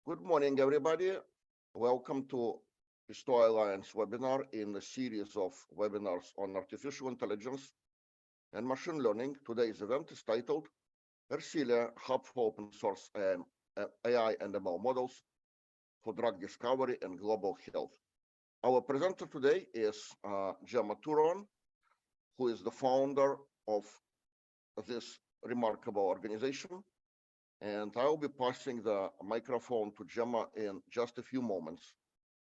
Good morning, everybody. Welcome to Pistoia Alliance webinar in a series of webinars on artificial intelligence and machine learning. Today's event is titled Ersilia, Hub for Open Source AI and ML Models for Drug Discovery and Global Health. Our presenter today is Gemma Turon, who is the founder of this remarkable organization. And I will be passing the microphone to Gemma in just a few moments.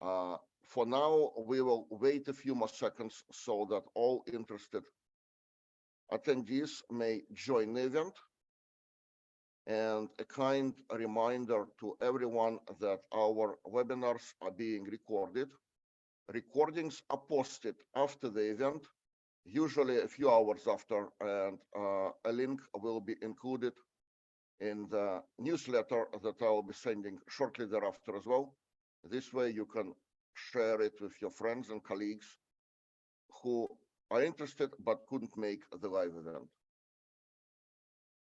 For now, we will wait a few more seconds so that all interested attendees may join the event. And a kind reminder to everyone that our webinars are being recorded. Recordings are posted after the event, usually a few hours after, and a link will be included in the newsletter that I will be sending shortly thereafter as well. This way you can share it with your friends and colleagues who are interested but couldn't make the live event.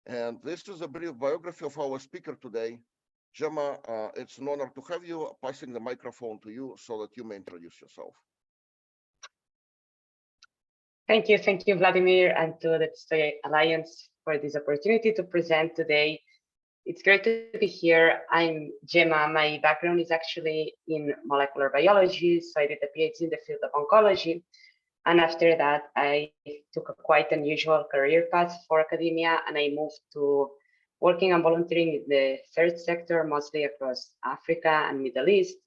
And this is a brief biography of our speaker today. Gemma, it's an honor to have you. Passing the microphone to you so that you may introduce yourself. Thank you, Vladimir, and to the Pistoia Alliance for this opportunity to present today. It's great to be here. I'm Gemma. My background is actually in molecular biology, so I did a PhD in the field of oncology. And after that, I took a quite unusual career path for academia, and I moved to working and volunteering in the third sector, mostly across Africa and Middle East.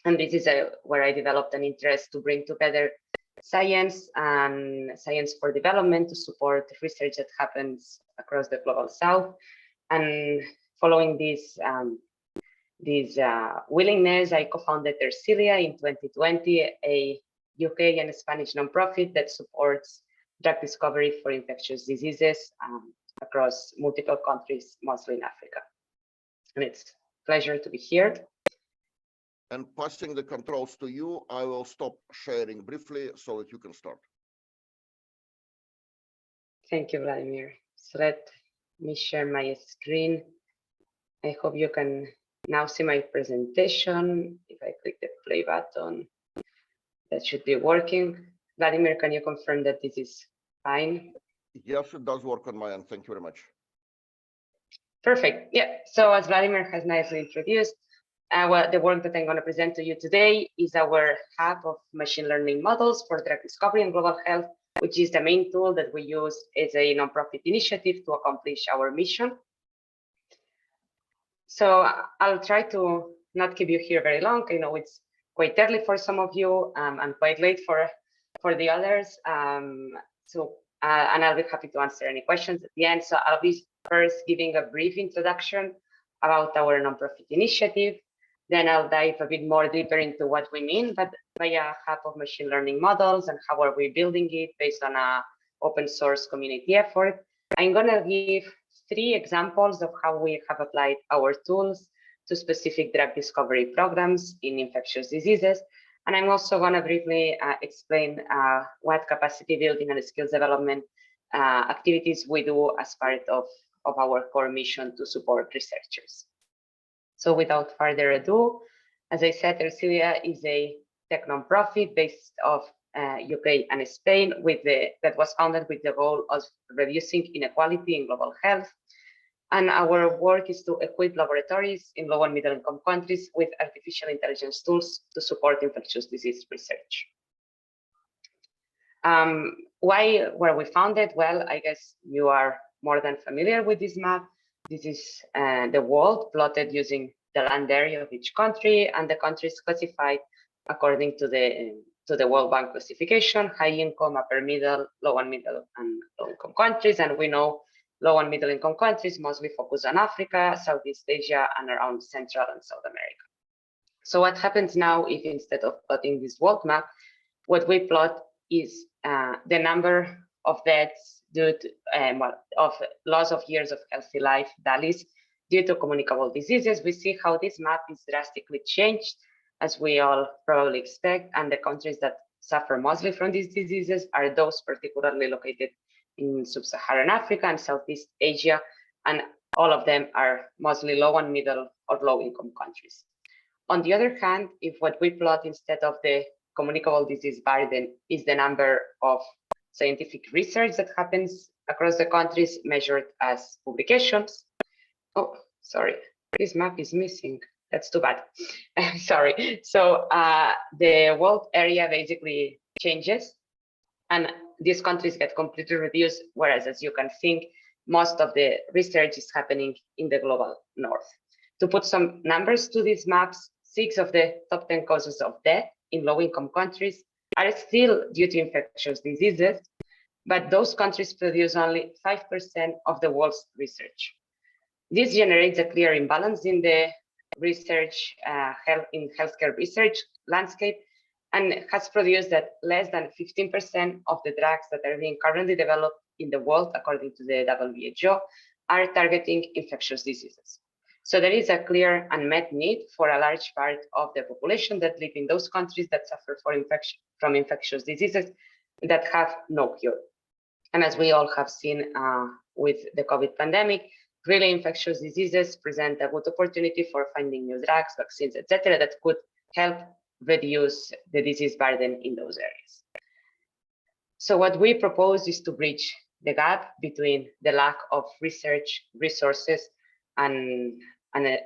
And this is where I developed an interest to bring together science and science for development to support research that happens across the global south. And following this willingness, I co-founded Ersilia in 2020, a UK and Spanish nonprofit that supports drug discovery for infectious diseases across multiple countries, mostly in Africa. And it's a pleasure to be here. And passing the controls to you, I will stop sharing briefly so that you can start. Thank you, Vladimir. So let me share my screen. I hope you can now see my presentation. If I click the play button, that should be working. Vladimir, can you confirm that this is fine? Yes, it does work on my end. Thank you very much. Perfect. Yeah. So as Vladimir has nicely introduced, the work that I'm going to present to you today is our hub of machine learning models for drug discovery and global health, which is the main tool that we use as a nonprofit initiative to accomplish our mission. So I'll try to not keep you here very long. I know it's quite early for some of you and quite late for the others. And I'll be happy to answer any questions at the end. So I'll be first giving a brief introduction about our nonprofit initiative. Then I'll dive a bit more deeper into what we mean by a hub of machine learning models and how are we building it based on an open source community effort. I'm going to give 3 examples of how we have applied our tools to specific drug discovery programs in infectious diseases. And I'm also going to briefly explain what capacity building and skills development activities we do as part of our core mission to support researchers. So without further ado, as I said, Ersilia is a tech nonprofit based off UK and Spain that was founded with the goal of reducing inequality in global health. And our work is to equip laboratories in low and middle income countries with artificial intelligence tools to support infectious disease research. Why were we founded? Well, I guess you are more than familiar with this map. This is the world plotted using the land area of each country, and the countries classified according to the World Bank classification: high income, upper middle, low and middle, and low income countries. And we know low and middle income countries mostly focus on Africa, Southeast Asia, and around Central and South America. So what happens now if instead of plotting this world map, what we plot is the number of deaths due to of loss of years of healthy life, DALYs, due to communicable diseases. We see how this map is drastically changed, as we all probably expect, and the countries that suffer mostly from these diseases are those particularly located in sub-Saharan Africa and Southeast Asia, and all of them are mostly low and middle or low income countries. On the other hand, if what we plot instead of the communicable disease burden is the number of scientific research that happens across the countries measured as publications. Oh, sorry, this map is missing. That's too bad. Sorry. So the world area basically changes and these countries get completely reduced, whereas as you can think, most of the research is happening in the global north. To put some numbers to these maps, 6 of the top 10 causes of death in low-income countries are still due to infectious diseases, but those countries produce only 5% of the world's research. This generates a clear imbalance in the research, healthcare research landscape, and has produced that less than 15% of the drugs that are being currently developed in the world, according to the WHO, are targeting infectious diseases. So there is a clear unmet need for a large part of the population that live in those countries that suffer from infectious diseases that have no cure. And as we all have seen with the COVID pandemic, really infectious diseases present a good opportunity for finding new drugs, vaccines, etc., that could help reduce the disease burden in those areas. So what we propose is to bridge the gap between the lack of research resources and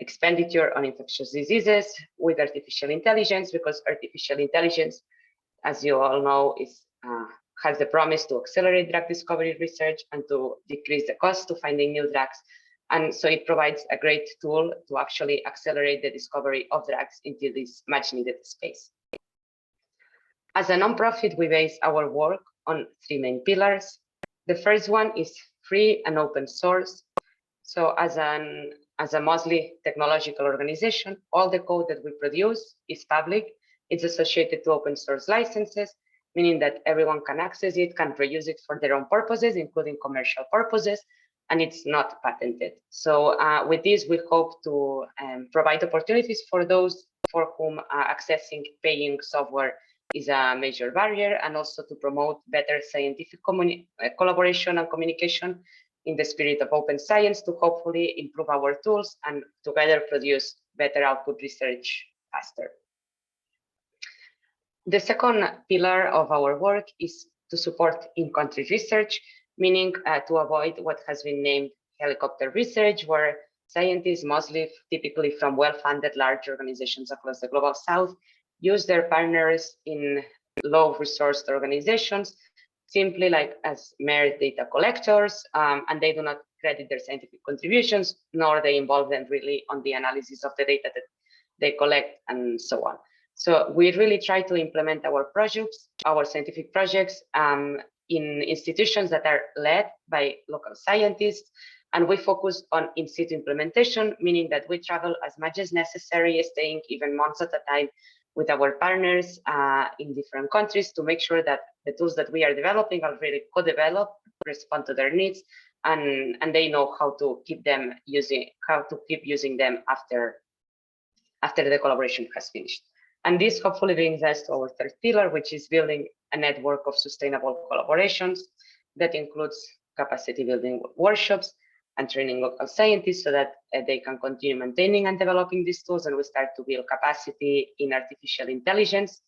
expenditure on infectious diseases with artificial intelligence, because artificial intelligence, as you all know, has the promise to accelerate drug discovery research and to decrease the cost to finding new drugs. And so it provides a great tool to actually accelerate the discovery of drugs into this much needed space. As a nonprofit, we base our work on 3 main pillars. The first one is free and open source. So as a mostly technological organization, all the code that we produce is public. It's associated to open source licenses, meaning that everyone can access it, can reuse it for their own purposes, including commercial purposes, and it's not patented. So with this, we hope to provide opportunities for those for whom accessing paying software is a major barrier, and also to promote better scientific collaboration and communication in the spirit of open science to hopefully improve our tools and together produce better output research faster. The second pillar of our work is to support in-country research, meaning to avoid what has been named helicopter research, where scientists, mostly typically from well-funded large organizations across the global south, use their partners in low-resourced organizations, simply like as mere data collectors, and they do not credit their scientific contributions, nor they involve them really on the analysis of the data that they collect and so on. So we really try to implement our projects, our scientific projects, in institutions that are led by local scientists, and we focus on in-situ implementation, meaning that we travel as much as necessary, staying even months at a time with our partners in different countries to make sure that the tools that we are developing are really co-developed, respond to their needs, and they know how to keep using them after the collaboration has finished. And this hopefully brings us to our third pillar, which is building a network of sustainable collaborations that includes capacity building workshops and training local scientists so that they can continue maintaining and developing these tools, and we start to build capacity in artificial intelligence.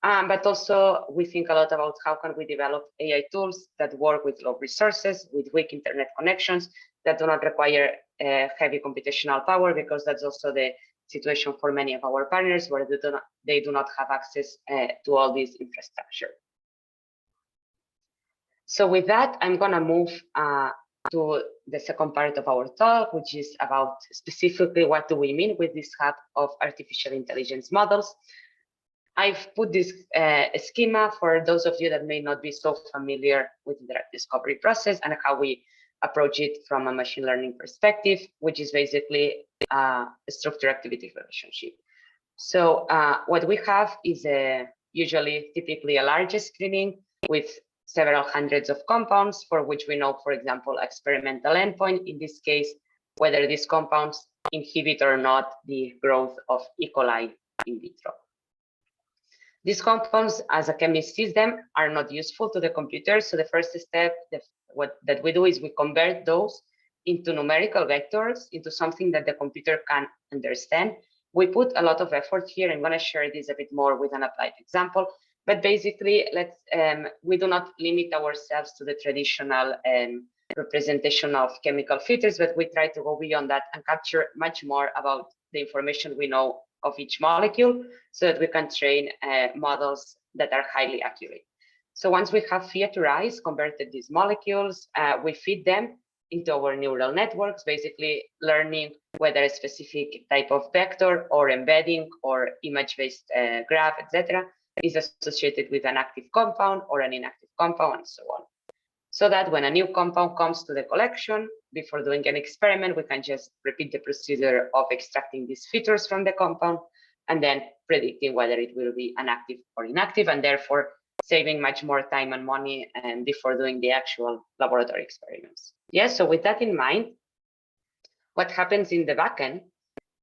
But also we think a lot about how can we develop AI tools that work with low resources, with weak internet connections, that do not require heavy computational power, because that's also the situation for many of our partners where they do not have access to all this infrastructure. So with that, I'm going to move to the second part of our talk, which is about specifically what do we mean with this hub of artificial intelligence models. I've put this schema for those of you that may not be so familiar with the drug discovery process and how we approach it from a machine learning perspective, which is basically a structure-activity relationship. So what we have is typically a large screening with several hundreds of compounds for which we know, for example, experimental endpoint, in this case, whether these compounds inhibit or not the growth of E. coli in vitro. These compounds, as a chemist sees them, are not useful to the computer. So the first step that we do is we convert those into numerical vectors, into something that the computer can understand. We put a lot of effort here. I'm going to share this a bit more with an applied example. But basically, we do not limit ourselves to the traditional representation of chemical features, but we try to go beyond that and capture much more about the information we know of each molecule so that we can train models that are highly accurate. So once we have featurized, converted these molecules, we feed them into our neural networks, basically learning whether a specific type of vector or embedding or image-based graph, etc., is associated with an active compound or an inactive compound, and so on. So that when a new compound comes to the collection, before doing an experiment, we can just repeat the procedure of extracting these features from the compound and then predicting whether it will be an active or inactive, and therefore saving much more time and money before doing the actual laboratory experiments. Yes, so with that in mind, what happens in the backend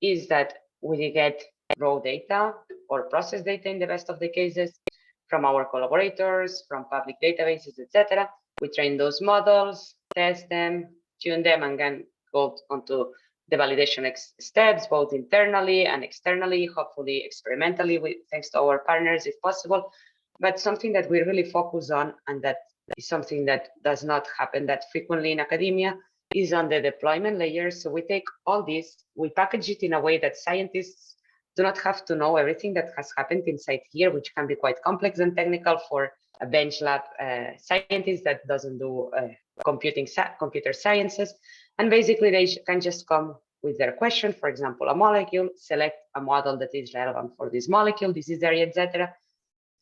is that we get raw data or process data in the best of the cases from our collaborators, from public databases, etc. We train those models, test them, tune them, and then go onto the validation steps, both internally and externally, hopefully experimentally, thanks to our partners if possible. But something that we really focus on, and that is something that does not happen that frequently in academia, is on the deployment layer. So we take all this, we package it in a way that scientists do not have to know everything that has happened inside here, which can be quite complex and technical for a bench lab scientist that doesn't do computer sciences. And basically they can just come with their question, for example, a molecule, select a model that is relevant for this molecule, disease area, etc.,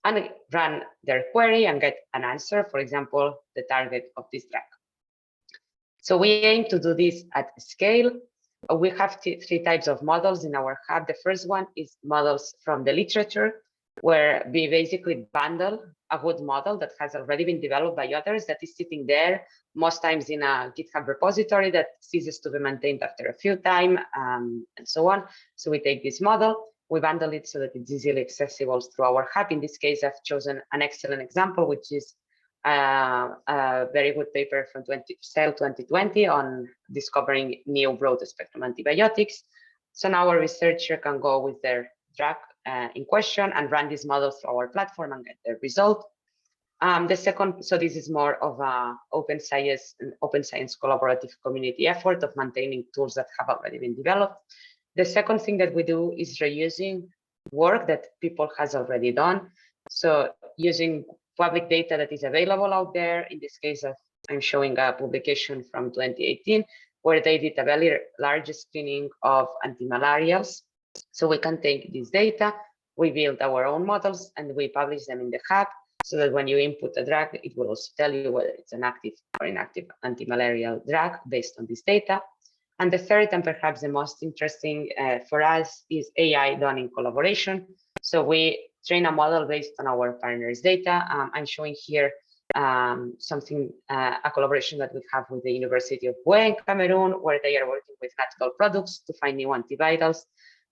and run their query and get an answer, for example, the target of this drug. So we aim to do this at scale. We have three types of models in our hub. The first one is models from the literature, where we basically bundle a good model that has already been developed by others that is sitting there, most times in a GitHub repository that ceases to be maintained after a few times, and so on. So we take this model, we bundle it so that it's easily accessible through our hub. In this case, I've chosen an excellent example, which is a very good paper from Cell 2020 on discovering new broad spectrum antibiotics. So now a researcher can go with their drug in question and run these models through our platform and get the result. The second, so this is more of a open science collaborative community effort of maintaining tools that have already been developed. The second thing that we do is reusing work that people has already done. So using public data that is available out there. In this case, I'm showing a publication from 2018, where they did a very large screening of antimalarials. So we can take this data, we build our own models, and we publish them in the hub, so that when you input a drug, it will also tell you whether it's an active or inactive antimalarial drug based on this data. And the third, and perhaps the most interesting for us, is AI done in collaboration. So we train a model based on our partners' data. I'm showing here a collaboration that we have with the University of Bue in Cameroon, where they are working with natural products to find new antivirals.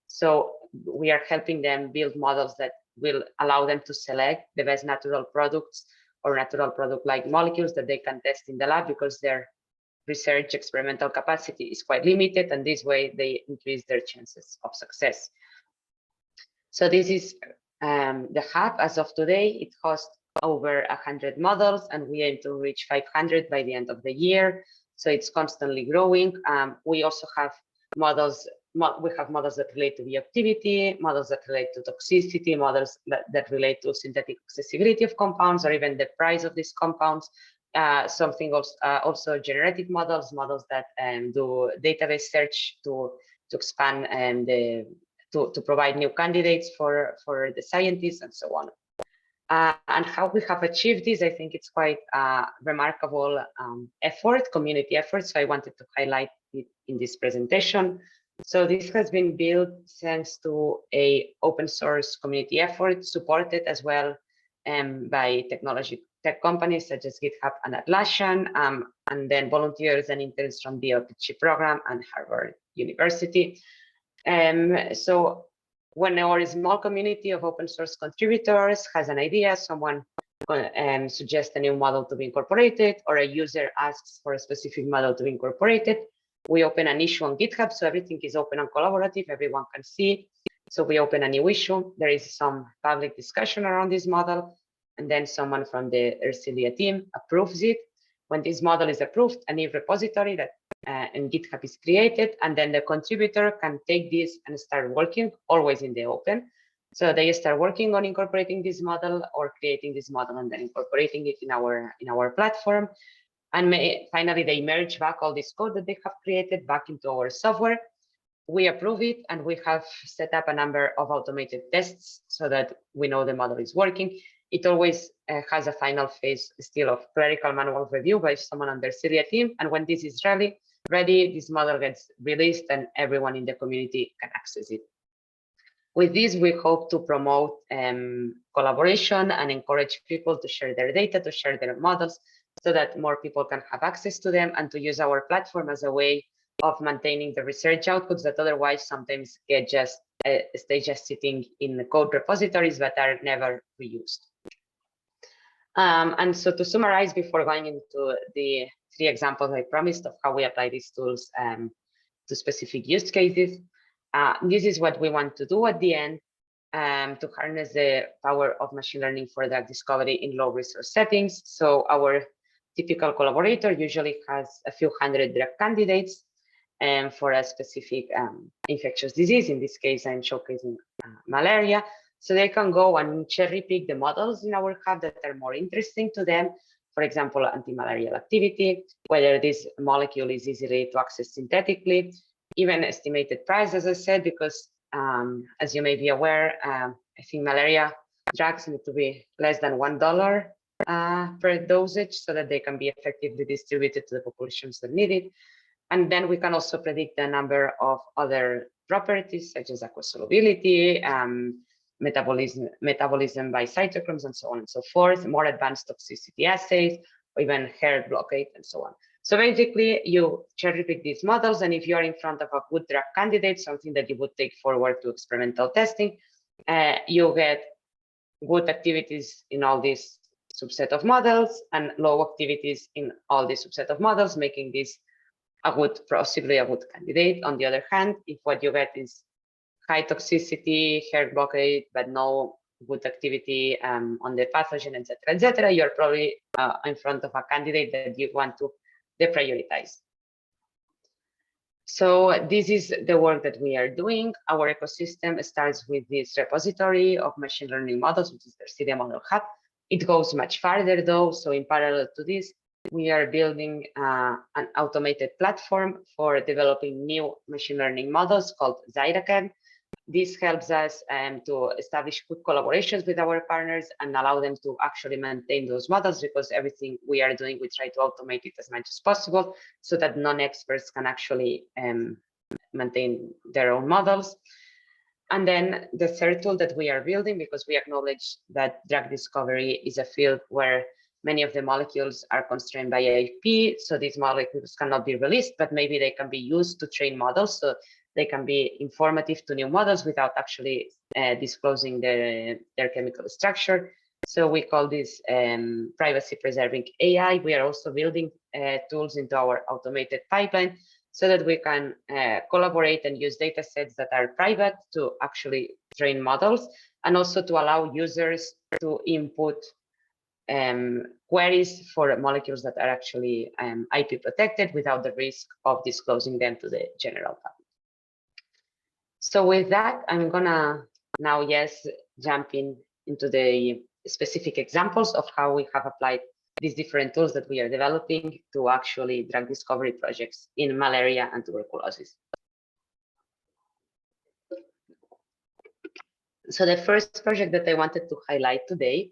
So we are helping them build models that will allow them to select the best natural products or natural product-like molecules that they can test in the lab, because their research experimental capacity is quite limited, and this way they increase their chances of success. So this is the hub. As of today, it hosts over 100 models, and we aim to reach 500 by the end of the year. So it's constantly growing. We also have models. We have models that relate to bioactivity, models that relate to toxicity, models that relate to synthetic accessibility of compounds, or even the price of these compounds. Something also generative models that do database search to expand and to provide new candidates for the scientists, and so on. And how we have achieved this, I think it's quite a remarkable community effort. So I wanted to highlight it in this presentation. So this has been built thanks to a open source community effort, supported as well by tech companies such as GitHub and Atlassian, and then volunteers and interns from the OPG program and Harvard University. So when our small community of open source contributors has an idea, someone suggests a new model to be incorporated, or a user asks for a specific model to be incorporated, we open an issue on GitHub, so everything is open and collaborative, everyone can see. So we open a new issue, there is some public discussion around this model, and then someone from the Ersilia team approves it. When this model is approved, a new repository that in GitHub is created, and then the contributor can take this and start working, always in the open. So they start working on incorporating this model or creating this model and then incorporating it in our platform. And finally, they merge back all this code that they have created back into our software. We approve it, and we have set up a number of automated tests so that we know the model is working. It always has a final phase still of clerical manual review by someone on the Ersilia team. And when this is ready, this model gets released and everyone in the community can access it. With this, we hope to promote collaboration and encourage people to share their data, to share their models, so that more people can have access to them and to use our platform as a way of maintaining the research outputs that otherwise sometimes get stay just sitting in the code repositories but are never reused. And so to summarize, before going into the 3 examples I promised of how we apply these tools to specific use cases, this is what we want to do at the end to harness the power of machine learning for drug discovery in low resource settings. So our typical collaborator usually has a few hundred drug candidates for a specific infectious disease. In this case, I'm showcasing malaria. So they can go and cherry pick the models in our hub that are more interesting to them. For example, anti-malarial activity, whether this molecule is easily to access synthetically, even estimated price, as I said, because as you may be aware, I think malaria drugs need to be less than $1 per dosage so that they can be effectively distributed to the populations that need it. And then we can also predict a number of other properties such as aquasolubility, metabolism by cytochromes, and so on and so forth, more advanced toxicity assays, or even hair blockade, and so on. So basically, you cherry pick these models, and if you're in front of a good drug candidate, something that you would take forward to experimental testing, you get good activities in all these subset of models and low activities in all these subset of models, making this possibly a good candidate. On the other hand, if what you get is high toxicity, hair blockade, but no good activity on the pathogen, etc., you're probably in front of a candidate that you want to deprioritize. So this is the work that we are doing. Our ecosystem starts with this repository of machine learning models, which is the Ersilia Model Hub. It goes much farther though. So in parallel to this, we are building an automated platform for developing new machine learning models called Zyraken. This helps us to establish good collaborations with our partners and allow them to actually maintain those models, because everything we are doing, we try to automate it as much as possible so that non-experts can actually maintain their own models. And then the third tool that we are building, because we acknowledge that drug discovery is a field where many of the molecules are constrained by IP, so these molecules cannot be released, but maybe they can be used to train models, so they can be informative to new models without actually disclosing their chemical structure. So we call this privacy-preserving AI. We are also building tools into our automated pipeline so that we can collaborate and use data sets that are private to actually train models, and also to allow users to input queries for molecules that are actually IP protected without the risk of disclosing them to the general public. So with that, I'm gonna now jump into the specific examples of how we have applied these different tools that we are developing to actually drug discovery projects in malaria and tuberculosis. So the first project that I wanted to highlight today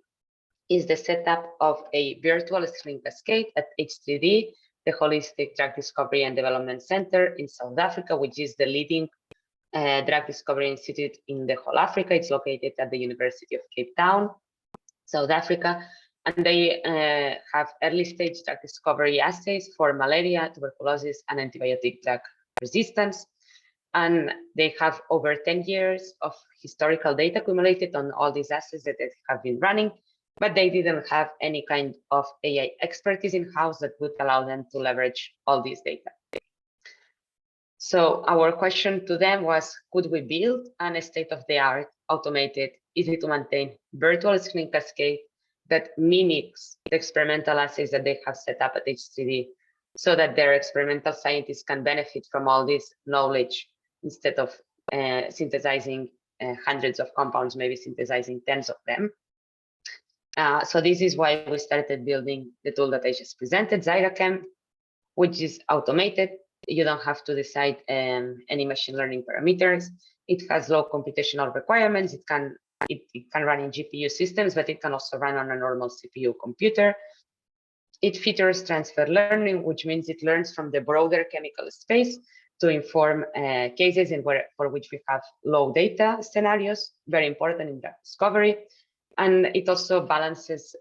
is the setup of a virtual stream cascade at H3D, the Holistic Drug Discovery and Development Center in South Africa, which is the leading drug discovery institute in the whole Africa. It's located at the University of Cape Town, South Africa, and they have early stage drug discovery assays for malaria, tuberculosis, and antibiotic drug resistance. And they have over 10 years of historical data accumulated on all these assays that they have been running, but they didn't have any kind of AI expertise in-house that would allow them to leverage all this data. So our question to them was, could we build a state-of-the-art automated, easy to maintain virtual screening cascade that mimics the experimental assays that they have set up at HCD, so that their experimental scientists can benefit from all this knowledge instead of synthesizing hundreds of compounds, maybe synthesizing tens of them. So this is why we started building the tool that I just presented, Zyrachem, which is automated. You don't have to decide any machine learning parameters. It has low computational requirements. It can run in GPU systems, but it can also run on a normal CPU computer. It features transfer learning, which means it learns from the broader chemical space to inform cases for which we have low data scenarios, very important in drug discovery. And it also balances,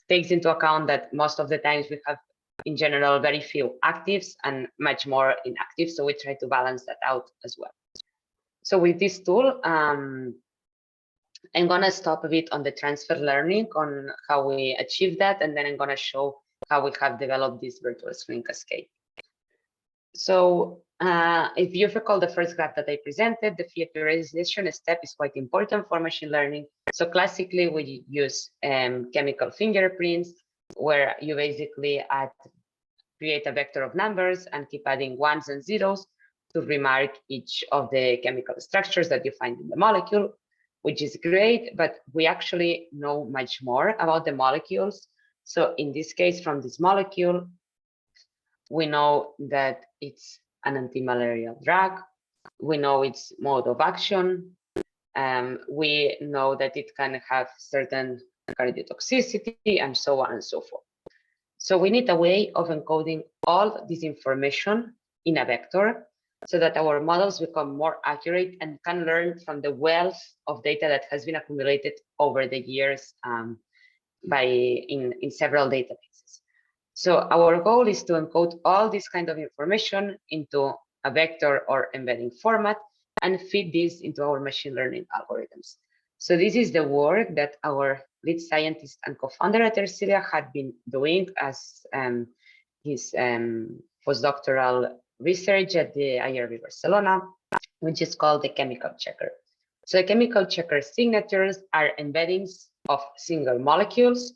takes into account that most of the times we have, in general, very few actives and much more inactives. So we try to balance that out as well. So with this tool, I'm going to stop a bit on the transfer learning, on how we achieve that, and then I'm going to show how we have developed this virtual screening cascade. So if you recall the first graph that I presented, the featurization step is quite important for machine learning. So classically, we use chemical fingerprints, where you basically create a vector of numbers and keep adding ones and zeros to remark each of the chemical structures that you find in the molecule, which is great, but we actually know much more about the molecules. So in this case, from this molecule, we know that it's an anti-malarial drug. We know its mode of action. We know that it can have certain cardiotoxicity and so on and so forth. So we need a way of encoding all this information in a vector so that our models become more accurate and can learn from the wealth of data that has been accumulated over the years in several databases. So our goal is to encode all this kind of information into a vector or embedding format and feed this into our machine learning algorithms. So this is the work that our lead scientist and co-founder at Ersilia had been doing as his postdoctoral research at the IRB Barcelona, which is called the chemical checker. So the chemical checker signatures are embeddings of single molecules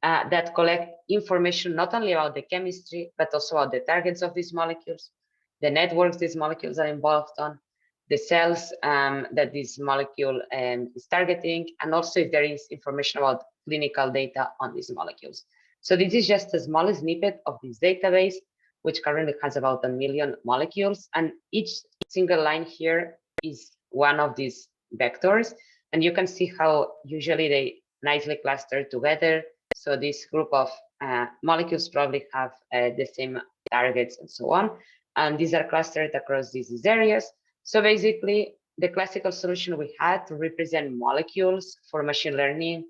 that collect information not only about the chemistry, but also about the targets of these molecules, the networks these molecules are involved on, the cells that this molecule is targeting, and also if there is information about clinical data on these molecules. So this is just a small snippet of this database, which currently has about 1 million molecules, and each single line here is one of these vectors, and you can see how usually they nicely cluster together. So this group of molecules probably have the same targets and so on, and these are clustered across disease areas. So basically, the classical solution we had to represent molecules for machine learning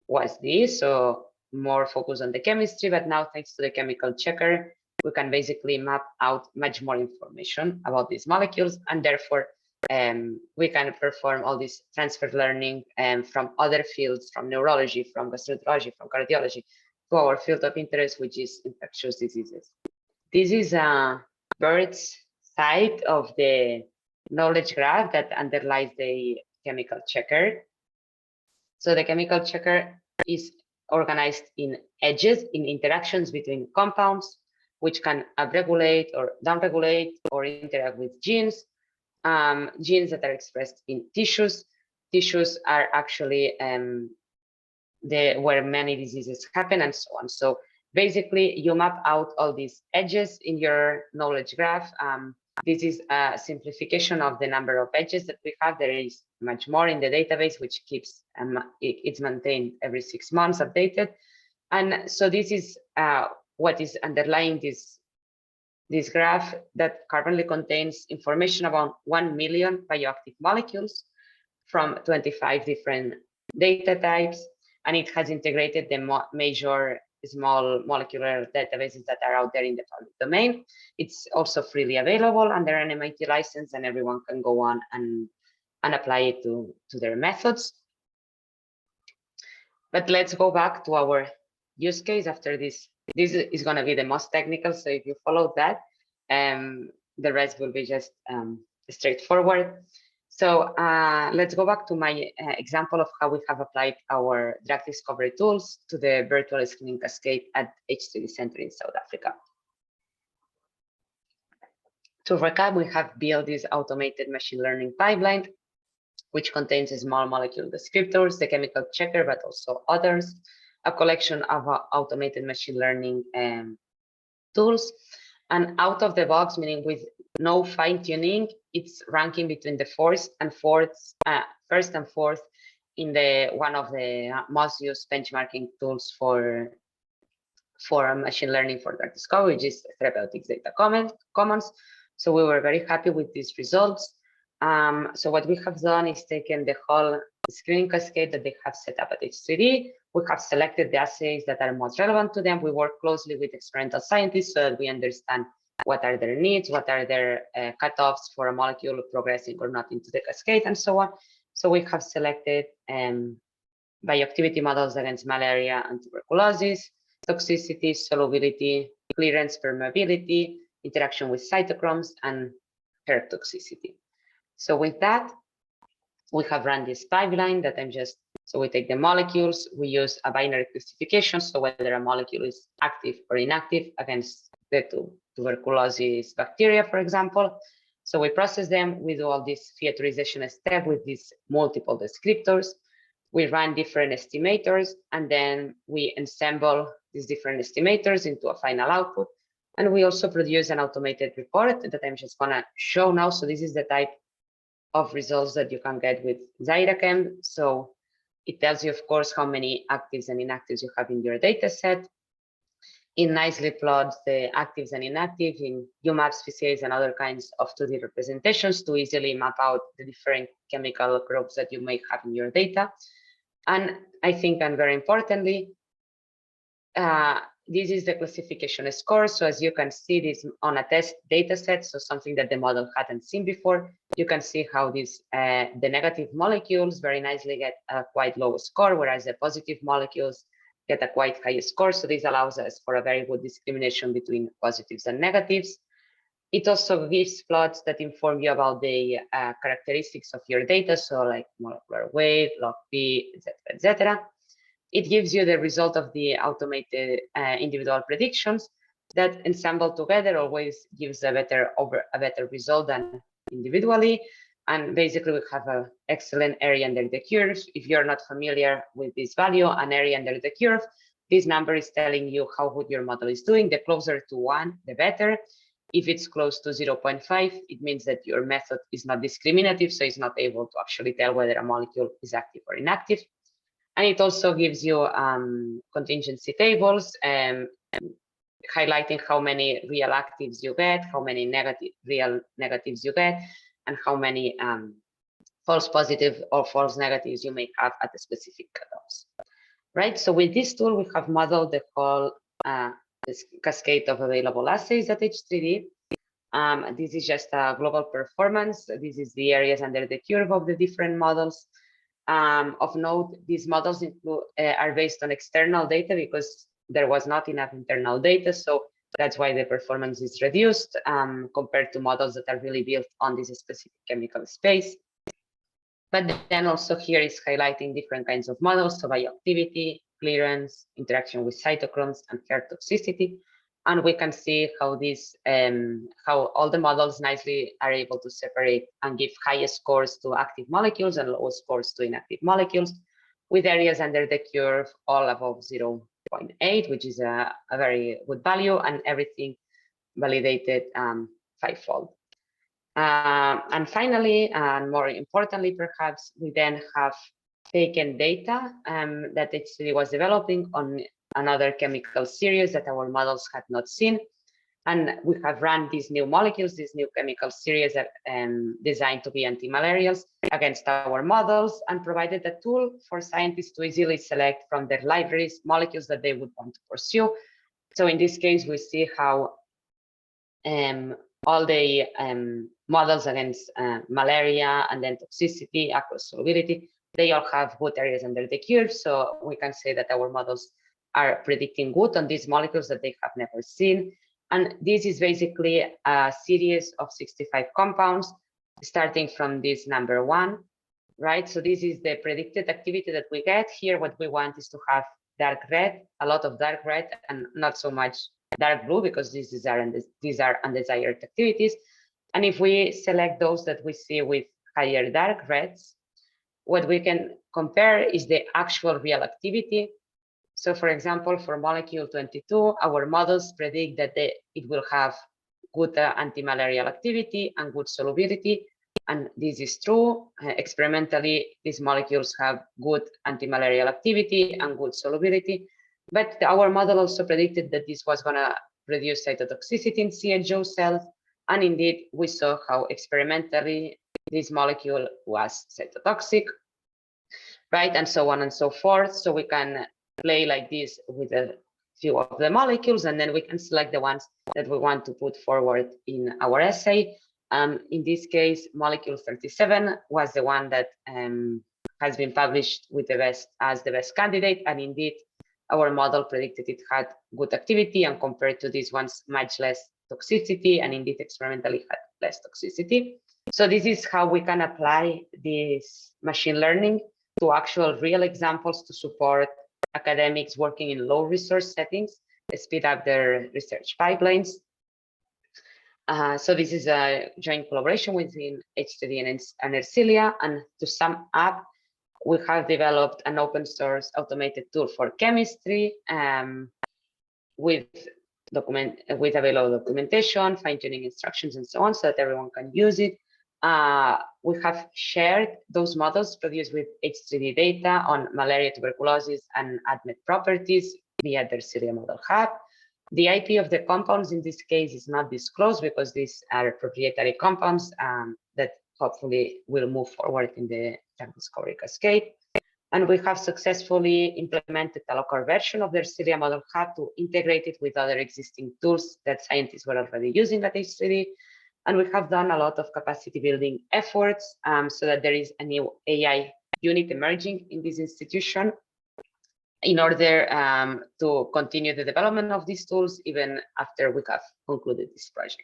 was this, so more focus on the chemistry, but now thanks to the chemical checker, we can basically map out much more information about these molecules, and therefore we can perform all this transfer learning from other fields, from neurology, from gastroenterology, from cardiology, to our field of interest, which is infectious diseases. This is a bird's side of the knowledge graph that underlies the chemical checker. So the chemical checker is organized in edges, in interactions between compounds, which can upregulate or downregulate or interact with genes, genes that are expressed in tissues. Tissues are actually where many diseases happen and so on. So basically, you map out all these edges in your knowledge graph. This is a simplification of the number of edges that we have. There is much more in the database, which keeps it's maintained every 6 months, updated. And so this is what is underlying this graph that currently contains information about 1 million bioactive molecules from 25 different data types, and it has integrated the major small molecular databases that are out there in the public domain. It's also freely available under an MIT license, and everyone can go on and apply it to their methods. But let's go back to our use case after this. This is going to be the most technical, so if you follow that, the rest will be just straightforward. So let's go back to my example of how we have applied our drug discovery tools to the virtual screening cascade at H3D Center in South Africa. To recap, we have built this automated machine learning pipeline, which contains small molecule descriptors, the chemical checker, but also others, a collection of automated machine learning tools, and out of the box, meaning with no fine tuning, it's ranking between the first and fourth in the one of the most used benchmarking tools for machine learning for drug discovery, which is Therapeutics Data Commons. So we were very happy with these results. So what we have done is taken the whole screening cascade that they have set up at H3D. We have selected the assays that are most relevant to them. We work closely with experimental scientists so that we understand what are their needs, what are their cutoffs for a molecule progressing or not into the cascade, and so on. So we have selected bioactivity models against malaria and tuberculosis, toxicity, solubility, clearance, permeability, interaction with cytochromes, and hERG toxicity. So with that, we have run this pipeline that so we take the molecules, we use a binary classification, so whether a molecule is active or inactive against the tuberculosis bacteria, for example. So we process them, we do all this featurization step with these multiple descriptors. We run different estimators, and then we assemble these different estimators into a final output. And we also produce an automated report that I'm just gonna show now. So this is the type of results that you can get with Zyrachem. So it tells you, of course, how many actives and inactives you have in your data set. It nicely plots the actives and inactives in UMAPs, PCAs, and other kinds of 2D representations to easily map out the different chemical groups that you may have in your data. And I think, and very importantly, this is the classification score. So as you can see, this on a test data set, so something that the model hadn't seen before, you can see how these the negative molecules very nicely get a quite low score, whereas the positive molecules get a quite high score. So this allows us for a very good discrimination between positives and negatives. It also gives plots that inform you about the characteristics of your data, so like molecular weight, log P, etc., etc. It gives you the result of the automated individual predictions that ensembled together always gives a better result than individually. And basically we have an excellent area under the curve. If you're not familiar with this value, an area under the curve, this number is telling you how good your model is doing. The closer to 1, the better. If it's close to 0.5, it means that your method is not discriminative, so it's not able to actually tell whether a molecule is active or inactive. And it also gives you contingency tables highlighting how many real actives you get, how many real negatives you get, and how many false positive or false negatives you may have at the specific cutoffs. Right. So with this tool, we have modeled the whole this cascade of available assays at H3D. This is just a global performance. This is the areas under the curve of the different models. Of note, these models are based on external data because there was not enough internal data. So that's why the performance is reduced compared to models that are really built on this specific chemical space. But then also here is highlighting different kinds of models, so bioactivity, clearance, interaction with cytochromes, and hERG toxicity. And we can see how how all the models nicely are able to separate and give highest scores to active molecules and lowest scores to inactive molecules, with areas under the curve all above 0.8, which is a very good value, and everything validated 5-fold. And finally, and more importantly, perhaps, we then have taken data that H3D was developing on another chemical series that our models had not seen. And we have run these new molecules, these new chemical series that designed to be antimalarials against our models, and provided a tool for scientists to easily select from their libraries molecules that they would want to pursue. So in this case, we see how all the models against malaria and then toxicity, aqueous solubility, they all have good areas under the curve. So we can say that our models are predicting good on these molecules that they have never seen. And this is basically a series of 65 compounds, starting from this number 1, right? So this is the predicted activity that we get here. What we want is to have dark red, a lot of dark red, and not so much dark blue, because these are undesired activities. And if we select those that we see with higher dark reds, what we can compare is the actual real activity. So for example, for molecule 22, our models predict that it will have good antimalarial activity and good solubility. And this is true. Experimentally, these molecules have good antimalarial activity and good solubility. But our model also predicted that this was going to reduce cytotoxicity in CHO cells. And indeed, we saw how experimentally this molecule was cytotoxic, right? And so on and so forth. So we can play like this with a few of the molecules, and then we can select the ones that we want to put forward in our assay. In this case, molecule 37 was the one that has been published with the best as the best candidate, and indeed, our model predicted it had good activity, and compared to these ones, much less toxicity, and indeed experimentally had less toxicity. So this is how we can apply this machine learning to actual real examples to support academics working in low resource settings, speed up their research pipelines. So this is a joint collaboration between H3D and Ersilia. And to sum up, we have developed an open source automated tool for chemistry with available documentation, fine-tuning instructions, and so on, so that everyone can use it. We have shared those models produced with H3D data on malaria, tuberculosis, and ADMET properties via the Ersilia Model Hub. The IP of the compounds in this case is not disclosed because these are proprietary compounds that hopefully will move forward in the drug discovery cascade. And we have successfully implemented a local version of the Ersilia Model Hub to integrate it with other existing tools that scientists were already using at H3D. And we have done a lot of capacity building efforts so that there is a new AI unit emerging in this institution in order to continue the development of these tools even after we have concluded this project.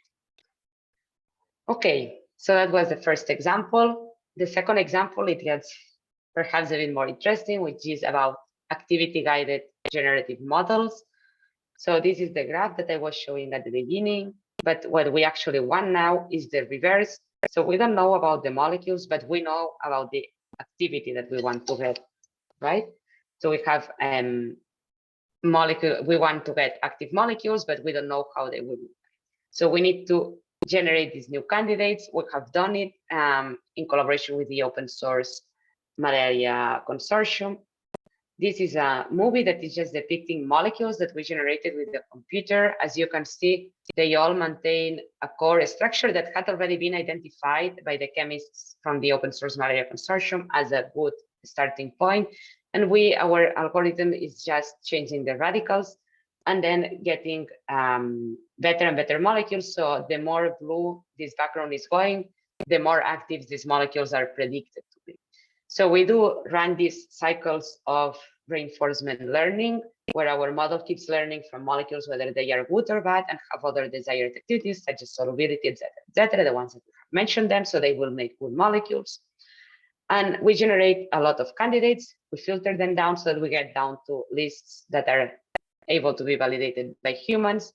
Okay, so that was the first example. The second example, it gets perhaps a bit more interesting, which is about activity-guided generative models. So this is the graph that I was showing at the beginning. But what we actually want now is the reverse. So we don't know about the molecules, but we know about the activity that we want to get, right? So we have we want to get active molecules, but we don't know how they will. So we need to generate these new candidates. We have done it in collaboration with the open source malaria consortium. This is a movie that is just depicting molecules that we generated with the computer. As you can see, they all maintain a core structure that had already been identified by the chemists from the open source malaria consortium as a good starting point. And our algorithm is just changing the radicals and then getting better and better molecules. So the more blue this background is going, the more active these molecules are predicted to be. So we do run these cycles of reinforcement learning, where our model keeps learning from molecules, whether they are good or bad, and have other desired activities, such as solubility, etc., the ones that we have mentioned them, so they will make good molecules. And we generate a lot of candidates. We filter them down so that we get down to lists that are able to be validated by humans.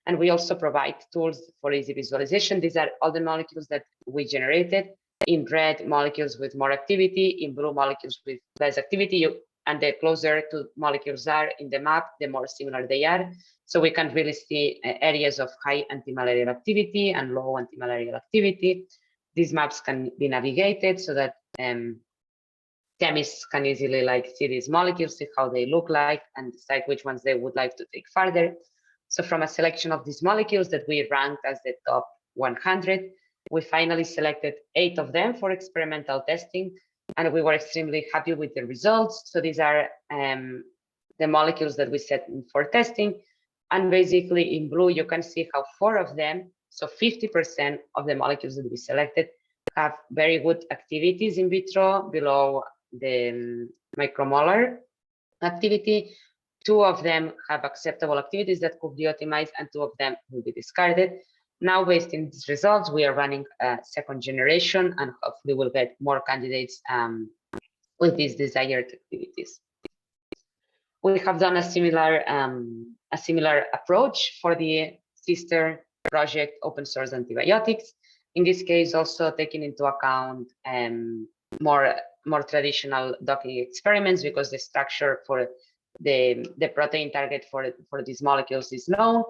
And we also provide tools for easy visualization. These are all the molecules that we generated. In red, molecules with more activity. In blue, molecules with less activity. And the closer to molecules are in the map, the more similar they are. So we can really see areas of high antimalarial activity and low antimalarial activity. These maps can be navigated so that chemists can easily see these molecules, see how they look like, and decide which ones they would like to take further. So from a selection of these molecules that we ranked as the top 100, we finally selected 8 of them for experimental testing, and we were extremely happy with the results. So these are the molecules that we set for testing. And basically in blue, you can see how 4 of them, so 50% of the molecules that we selected, have very good activities in vitro below the micromolar activity. 2 of them have acceptable activities that could be optimized, and 2 of them will be discarded. Now, based on these results, we are running a second generation, and hopefully we'll get more candidates with these desired activities. We have done a similar approach for the sister project, open source antibiotics. In this case, also taking into account more traditional docking experiments, because the structure for the protein target for these molecules is known.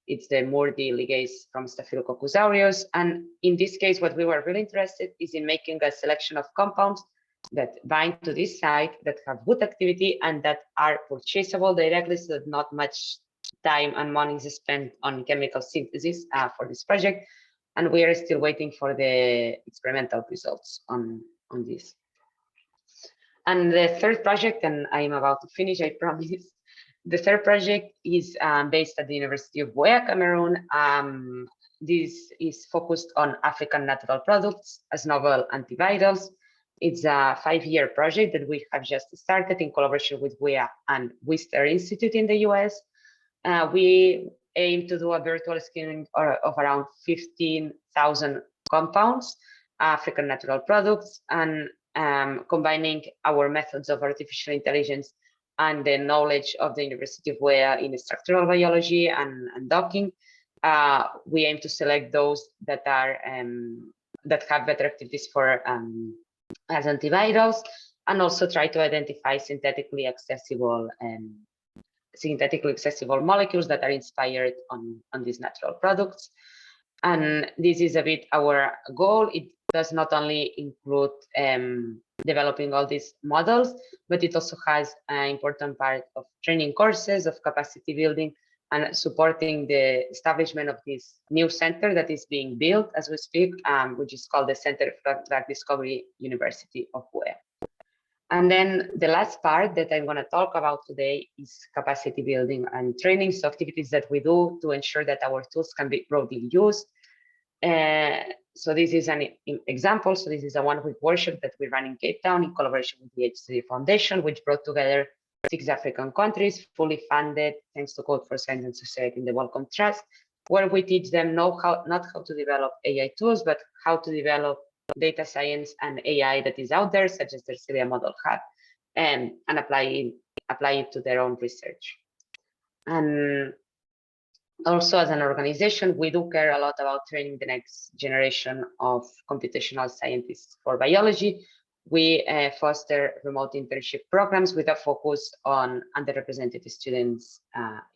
It's the MURD ligase from Staphylococcus aureus. And in this case, what we were really interested is in making a selection of compounds that bind to this site, that have good activity, and that are purchasable directly, so that not much time and money is spent on chemical synthesis for this project. And we are still waiting for the experimental results on this. And the third project, and I am about to finish, I promise. The third project is based at the University of Buea, Cameroon. This is focused on African natural products as novel antivirals. It's a 5-year project that we have just started in collaboration with Buea and Wistar Institute in the US. We aim to do a virtual screening of around 15,000 compounds, African natural products, and combining our methods of artificial intelligence and the knowledge of the University of Buea in structural biology and docking. We aim to select those that are that have better activities for as antivirals, and also try to identify synthetically accessible molecules that are inspired on these natural products. And this is a bit our goal. It does not only include developing all these models, but it also has an important part of training courses, of capacity building, and supporting the establishment of this new center that is being built as we speak, which is called the Center for Drug Discovery, University of Buea. And then the last part that I'm going to talk about today is capacity building and training, so activities that we do to ensure that our tools can be broadly used. So this is an example. So this is a one-week workshop that we run in Cape Town in collaboration with the HCD Foundation, which brought together 6 African countries, fully funded, thanks to Code for Science and Society in the Wellcome Trust, where we teach them not how to develop AI tools, but how to develop data science and AI that is out there, such as the Ersilia Model Hub, and apply it to their own research. And also, as an organization, we do care a lot about training the next generation of computational scientists for biology. We foster remote internship programs with a focus on underrepresented students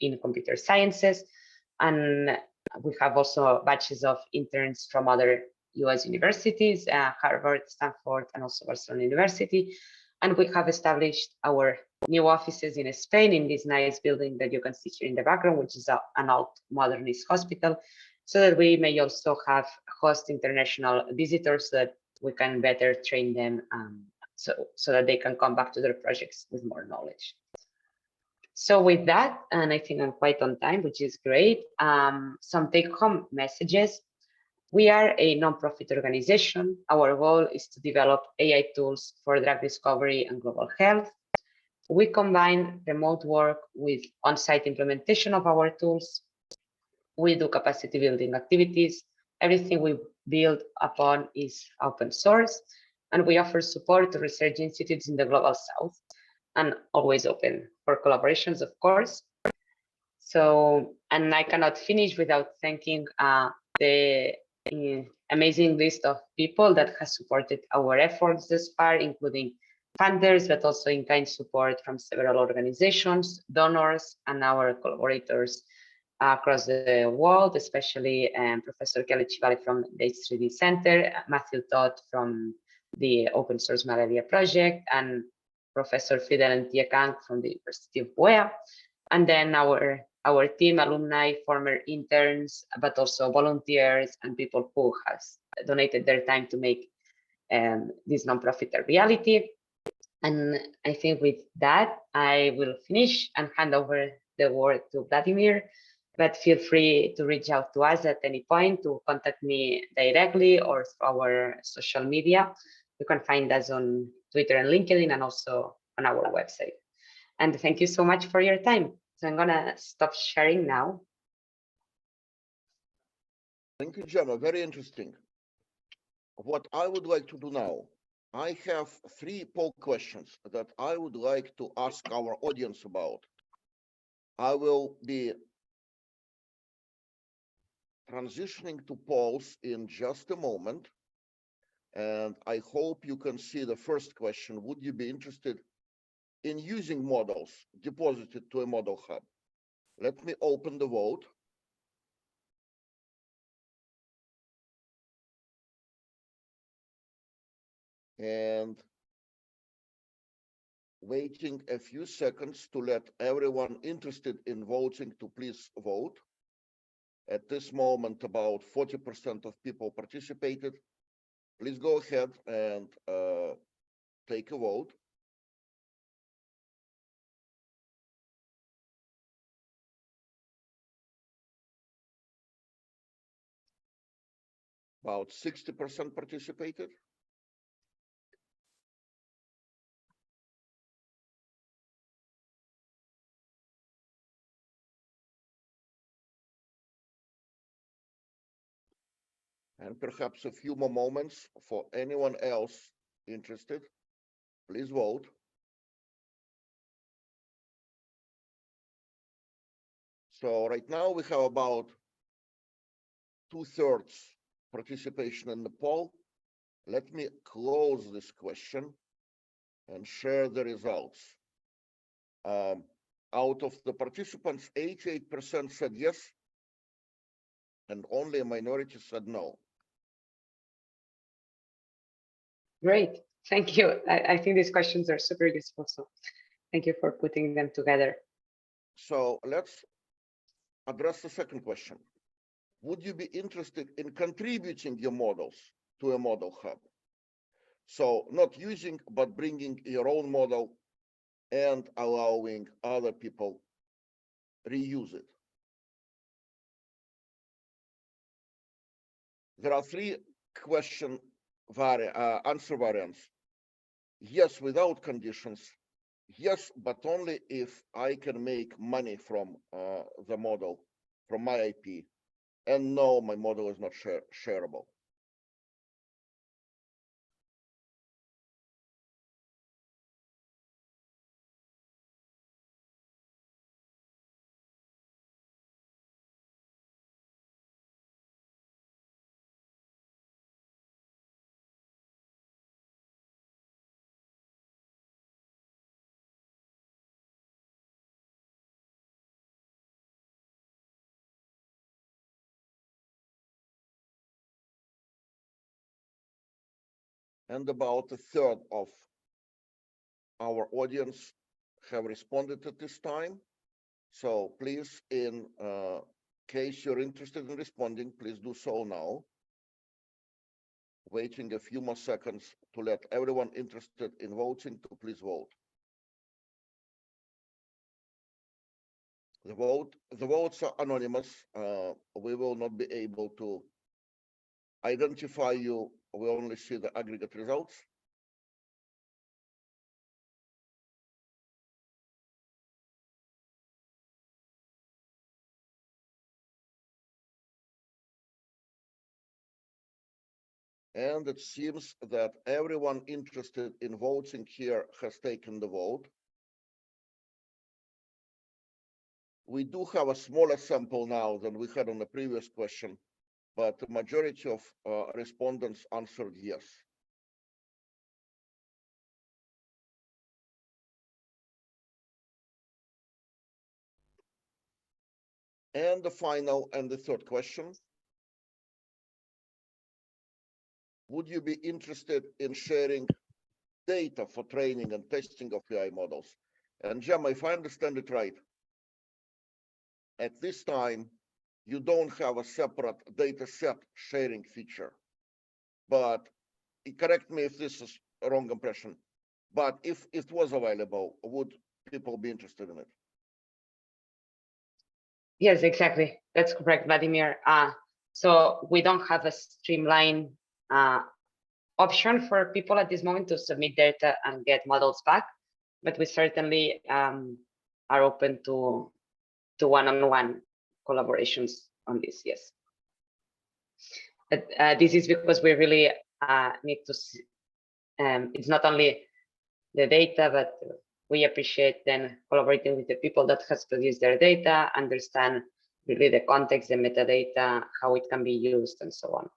in computer sciences. And we have also batches of interns from other US universities, Harvard, Stanford, and also Barcelona University. And we have established our new offices in Spain in this nice building that you can see here in the background, which is an old modernist hospital, so that we may also host international visitors so that we can better train them so that they can come back to their projects with more knowledge. So with that, and I think I'm quite on time, which is great, some take-home messages. We are a nonprofit organization. Our goal is to develop AI tools for drug discovery and global health. We combine remote work with on-site implementation of our tools. We do capacity building activities. Everything we build upon is open source, and we offer support to research institutes in the global south, and always open for collaborations, of course. So, and I cannot finish without thanking the amazing list of people that has supported our efforts thus far, including funders, but also in-kind support from several organizations, donors, and our collaborators across the world, especially Professor Kelly Chivali from the H3D Center, Matthew Todd from the Open Source Malaria Project, and Professor Fidel Ntiekang from the University of Buea. And then our team, alumni, former interns, but also volunteers and people who has donated their time to make this nonprofit a reality. And I think with that, I will finish and hand over the word to Vladimir, but feel free to reach out to us at any point, to contact me directly or through our social media. You can find us on Twitter and LinkedIn, and also on our website. And thank you so much for your time. So I'm gonna stop sharing now. Thank you, Gemma. Very interesting. What I would like to do now, I have 3 poll questions that I would like to ask our audience about. I will be transitioning to polls in just a moment, and I hope you can see the first question. Would you be interested in using models deposited to a model hub? Let me open the vote. And waiting a few seconds to let everyone interested in voting to please vote. At this moment, about 40% of people participated. Please go ahead and take a vote. About 60% participated. And perhaps a few more moments for anyone else interested. Please vote. So right now we have about 2/3 participation in the poll. Let me close this question and share the results. Out of the participants, 88% said yes, and only a minority said no. Great, thank you. I think these questions are super useful, so thank you for putting them together. So let's address the second question. Would you be interested in contributing your models to a model hub? So not using, but bringing your own model and allowing other people reuse it. There are 3 answer variants. Yes, without conditions. Yes, but only if I can make money from the model, from my IP. And no, my model is not shareable. And about 1/3 of our audience have responded at this time. So please, in case you're interested in responding, please do so now. Waiting a few more seconds to let everyone interested in voting to please vote. The votes are anonymous. We will not be able to identify you. We only see the aggregate results. And it seems that everyone interested in voting here has taken the vote. We do have a smaller sample now than we had on the previous question, but the majority of respondents answered yes. And the final and the third question. Would you be interested in sharing data for training and testing of AI models? And Gemma, if I understand it right, at this time, you don't have a separate data set sharing feature. But correct me if this is a wrong impression, but if it was available, would people be interested in it? Yes, exactly. That's correct, Vladimir. So we don't have a streamlined option for people at this moment to submit data and get models back. but we certainly are open to one-on-one collaborations on this. Yes, but this is because we really need to see, it's not only the data, but we appreciate then collaborating with the people that has produced their data, understand really the context, the metadata, how it can be used, and so on.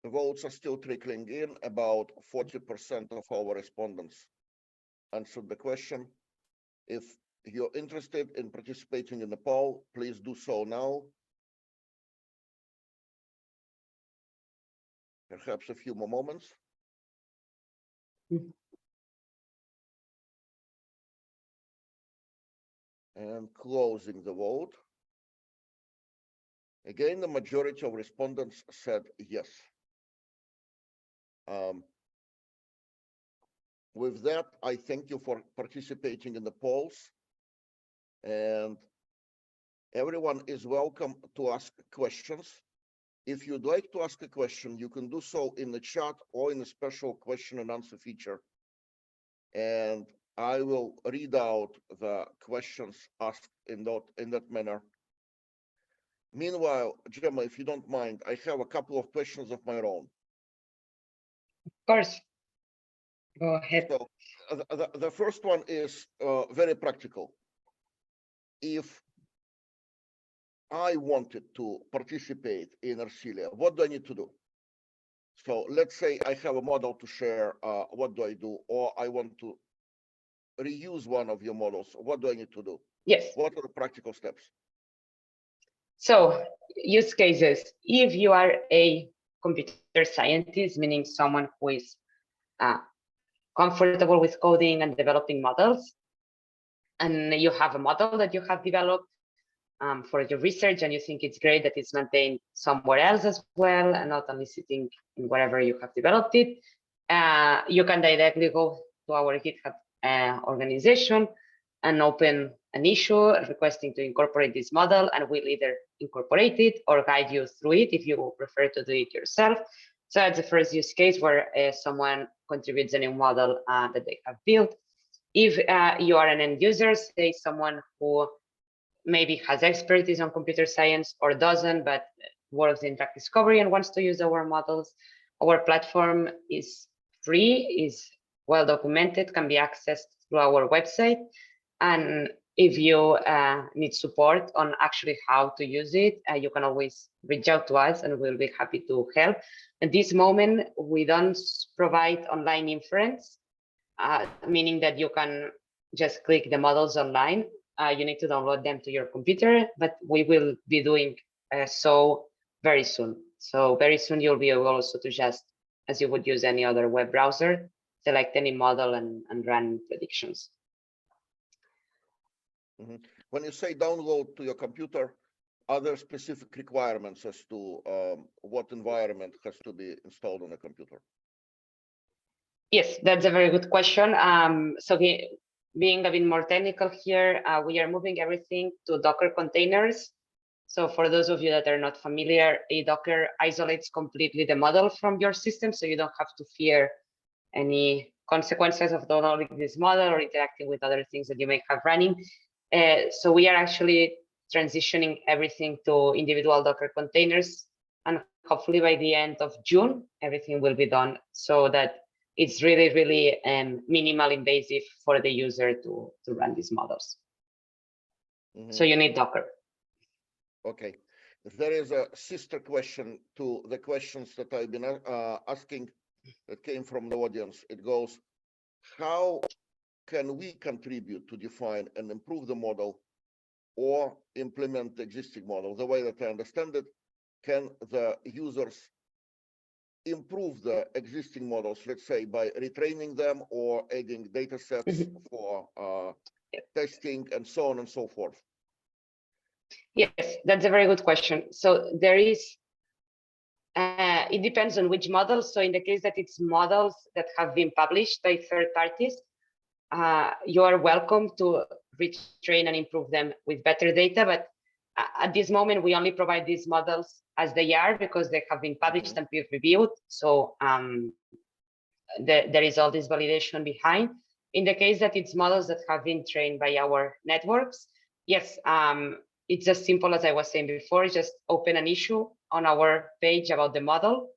The votes are still trickling in. About 40% of our respondents answered the question. If you're interested in participating in the poll, please do so now. Perhaps a few more moments. And closing the vote. Again, the majority of respondents said yes. With that, I thank you for participating in the polls, and everyone is welcome to ask questions. If you'd like to ask a question, you can do so in the chat or in the special question and answer feature. And I will read out the questions asked in that manner. Meanwhile, Gemma, if you don't mind, I have a couple of questions of my own. Of course. Go ahead. So the first one is very practical. If I wanted to participate in Ersilia, what do I need to do? So let's say I have a model to share. What do I do? Or I want to reuse one of your models. What do I need to do? Yes. What are the practical steps? So use cases. If you are a computer scientist, meaning someone who is comfortable with coding and developing models, and you have a model that you have developed for your research, and you think it's great that it's maintained somewhere else as well, and not only sitting in wherever you have developed it, you can directly go to our GitHub organization and open an issue requesting to incorporate this model, and we'll either incorporate it or guide you through it if you prefer to do it yourself. So that's the first use case where someone contributes a new model that they have built. If you are an end user, say someone who maybe has expertise on computer science or doesn't, but works in drug discovery and wants to use our models, our platform is free, is well documented, can be accessed through our website. And if you need support on actually how to use it, you can always reach out to us and we'll be happy to help. At this moment, we don't provide online inference, meaning that you can just click the models online. You need to download them to your computer, but we will be doing so very soon. So very soon you'll be able also to just, as you would use any other web browser, select any model and run predictions. Mm-hmm. When you say download to your computer, are there specific requirements as to what environment has to be installed on a computer? Yes, that's a very good question. So being a bit more technical here, we are moving everything to Docker containers. So for those of you that are not familiar, a Docker isolates completely the model from your system, so you don't have to fear any consequences of downloading this model or interacting with other things that you may have running. So we are actually transitioning everything to individual Docker containers, and hopefully by the end of June, everything will be done so that it's really, really minimal invasive for the user to run these models. Mm-hmm. So you need Docker. Okay. There is a sister question to the questions that I've been asking that came from the audience. It goes, how can we contribute to define and improve the model or implement the existing model? The way that I understand it, can the users improve the existing models, let's say by retraining them or adding data sets for testing and so on and so forth? Yes, that's a very good question. So there is, it depends on which model. So in the case that it's models that have been published by third parties, you are welcome to retrain and improve them with better data. But at this moment, we only provide these models as they are because they have been published and peer reviewed. So there is all this validation behind. In the case that it's models that have been trained by our networks, yes, it's as simple as I was saying before, just open an issue on our page about the model,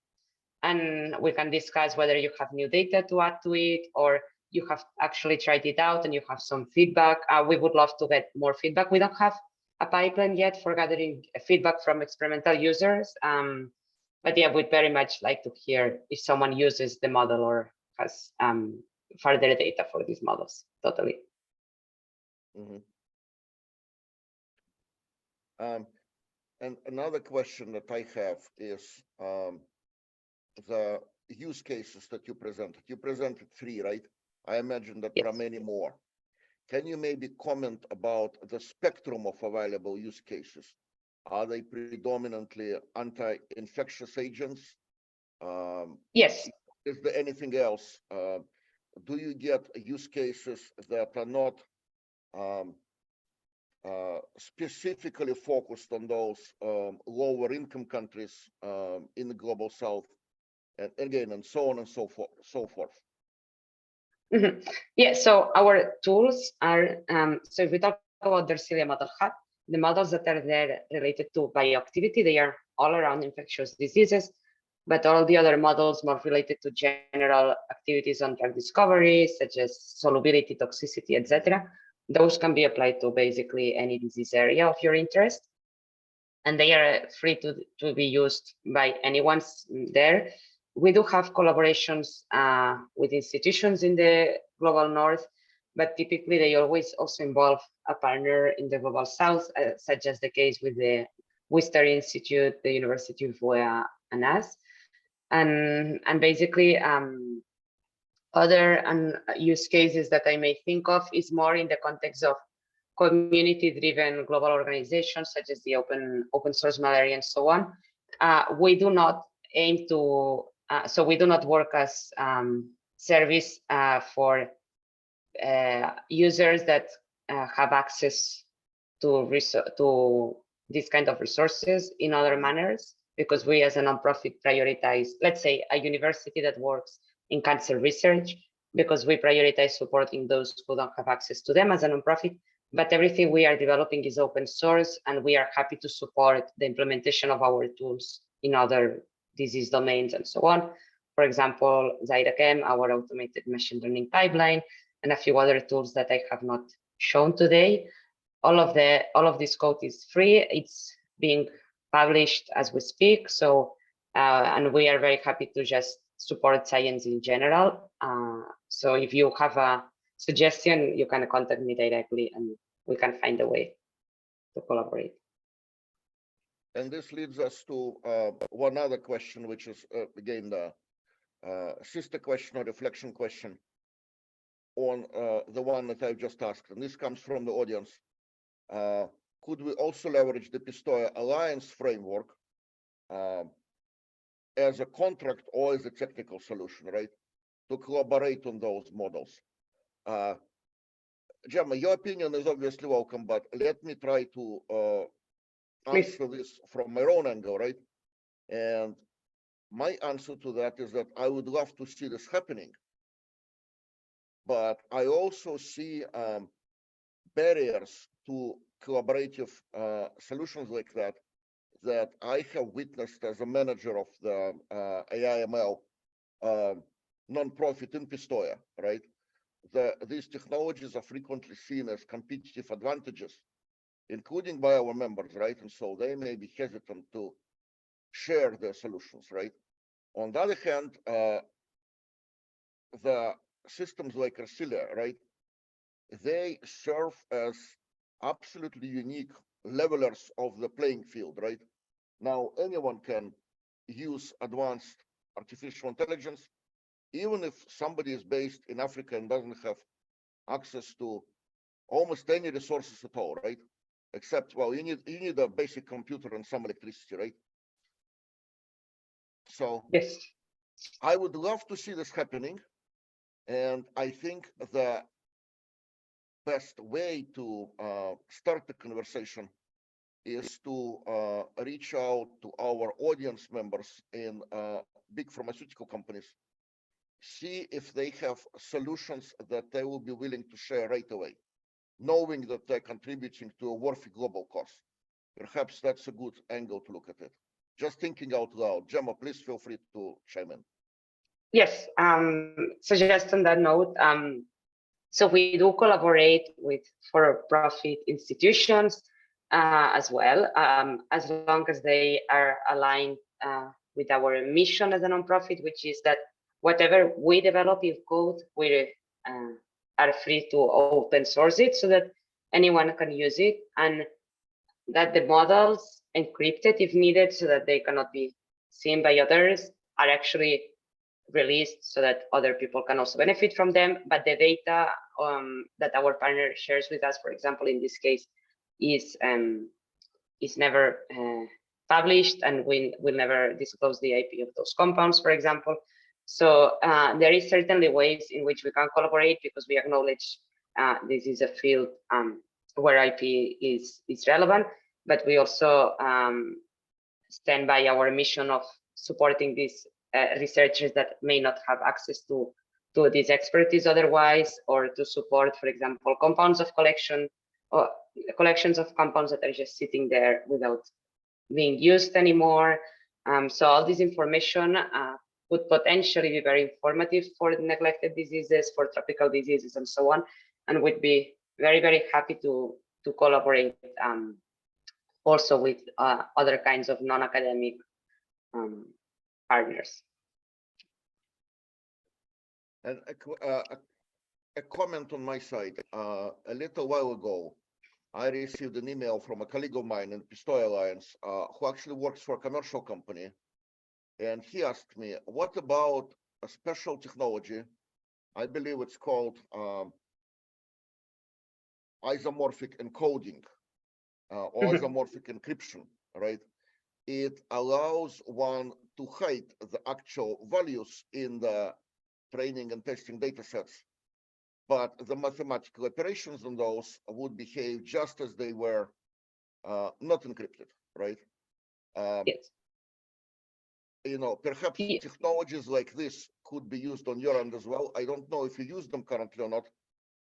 and we can discuss whether you have new data to add to it, or you have actually tried it out and you have some feedback. We would love to get more feedback. We don't have a pipeline yet for gathering feedback from experimental users. But yeah, we'd very much like to hear if someone uses the model or has further data for these models. Totally. And another question that I have is the use cases that you presented. You presented 3, right? I imagine that there are many more. Can you maybe comment about the spectrum of available use cases? Are they predominantly anti-infectious agents? Yes. Is there anything else? Do you get use cases that are not specifically focused on those lower income countries in the global south, and again, and so on and so forth? Yeah, so our tools are, so if we talk about the Ersilia Model Hub, the models that are there related to bioactivity, they are all around infectious diseases, but all the other models more related to general activities on drug discovery, such as solubility, toxicity, etc. Those can be applied to basically any disease area of your interest. And they are free to be used by anyone there. We do have collaborations with institutions in the global north, but typically they always also involve a partner in the global south, such as the case with the Wistar Institute, the University of UEA, and us. And basically, other use cases that I may think of is more in the context of community-driven global organizations such as the open source malaria and so on. We do not aim to, so we do not work as service for users that have access to these kind of resources in other manners, because we as a nonprofit prioritize, let's say, a university that works in cancer research, because we prioritize supporting those who don't have access to them as a nonprofit. But everything we are developing is open source, and we are happy to support the implementation of our tools in other disease domains and so on. For example, ZyraChem, our automated machine learning pipeline, and a few other tools that I have not shown today. All of this code is free. It's being published as we speak. So, and we are very happy to just support science in general. So if you have a suggestion, you can contact me directly and we can find a way to collaborate. And this leads us to one other question, which is again the sister question or reflection question on the one that I've just asked. And this comes from the audience. Could we also leverage the Pistoia Alliance framework as a contract or as a technical solution, right? To collaborate on those models. Gemma, your opinion is obviously welcome, but let me try to answer this from my own angle, right? And my answer to that is that I would love to see this happening, but I also see barriers to collaborative solutions like that I have witnessed as a manager of the AIML nonprofit in Pistoia, right? These technologies are frequently seen as competitive advantages, including by our members, right? And so they may be hesitant to share their solutions, right? On the other hand, the systems like Ersilia, right? They serve as absolutely unique levelers of the playing field, right? Now, anyone can use advanced artificial intelligence, even if somebody is based in Africa and doesn't have access to almost any resources at all, right? Except, well, you need a basic computer and some electricity, right? So yes, I would love to see this happening. And I think the best way to start the conversation is to reach out to our audience members in big pharmaceutical companies, see if they have solutions that they will be willing to share right away, knowing that they're contributing to a worthy global cause. Perhaps that's a good angle to look at it. Just thinking out loud. Gemma, please feel free to chime in. Yes, so just on that note, so we do collaborate with for-profit institutions as well, as long as they are aligned with our mission as a nonprofit, which is that whatever we develop in code, we are free to open source it so that anyone can use it, and that the models encrypted if needed so that they cannot be seen by others are actually released so that other people can also benefit from them. But the data that our partner shares with us, for example, in this case, is never published, and we will never disclose the IP of those compounds, for example. So there is certainly ways in which we can collaborate because we acknowledge this is a field where IP is relevant, but we also stand by our mission of supporting these researchers that may not have access to this expertise otherwise, or to support, for example, compounds of collection or collections of compounds that are just sitting there without being used anymore. So all this information would potentially be very informative for neglected diseases, for tropical diseases, and so on, and we'd be very, very happy to collaborate also with other kinds of non-academic partners. And a comment on my side. A little while ago, I received an email from a colleague of mine in Pistoia Alliance who actually works for a commercial company. And he asked me, what about a special technology? I believe it's called isomorphic encoding or isomorphic encryption, right? It allows one to hide the actual values in the training and testing data sets, but the mathematical operations on those would behave just as they were not encrypted, right? Yes. You know, perhaps technologies like this could be used on your end as well. I don't know if you use them currently or not,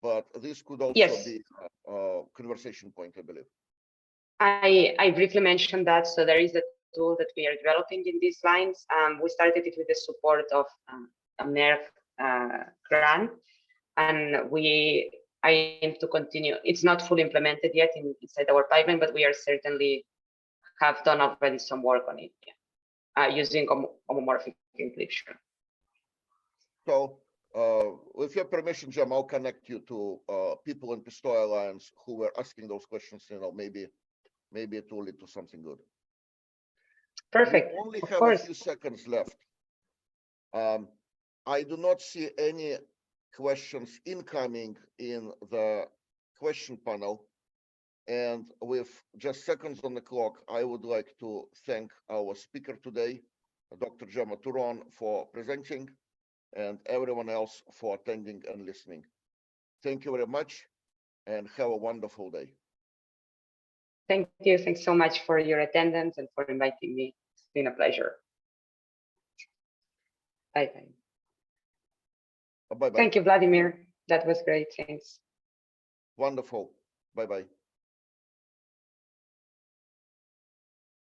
but this could also be a conversation point, I believe. I briefly mentioned that. So there is a tool that we are developing in these lines. We started it with the support of a NERF grant, and I aim to continue. It's not fully implemented yet inside our pipeline, but we are certainly have done already some work on it, using homomorphic encryption. So with your permission, Jim, I'll connect you to people in Pistoia Alliance who were asking those questions. You know, maybe it will lead to something good. Perfect. We only have a few seconds left. I do not see any questions incoming in the question panel. And with just seconds on the clock, I would like to thank our speaker today, Dr. Gemma Turon, for presenting, and everyone else for attending and listening. Thank you very much, and have a wonderful day. Thank you. Thanks so much for your attendance and for inviting me. It's been a pleasure. Bye-bye. Bye-bye. Thank you, Vladimir. That was great. Thanks. Wonderful. Bye-bye.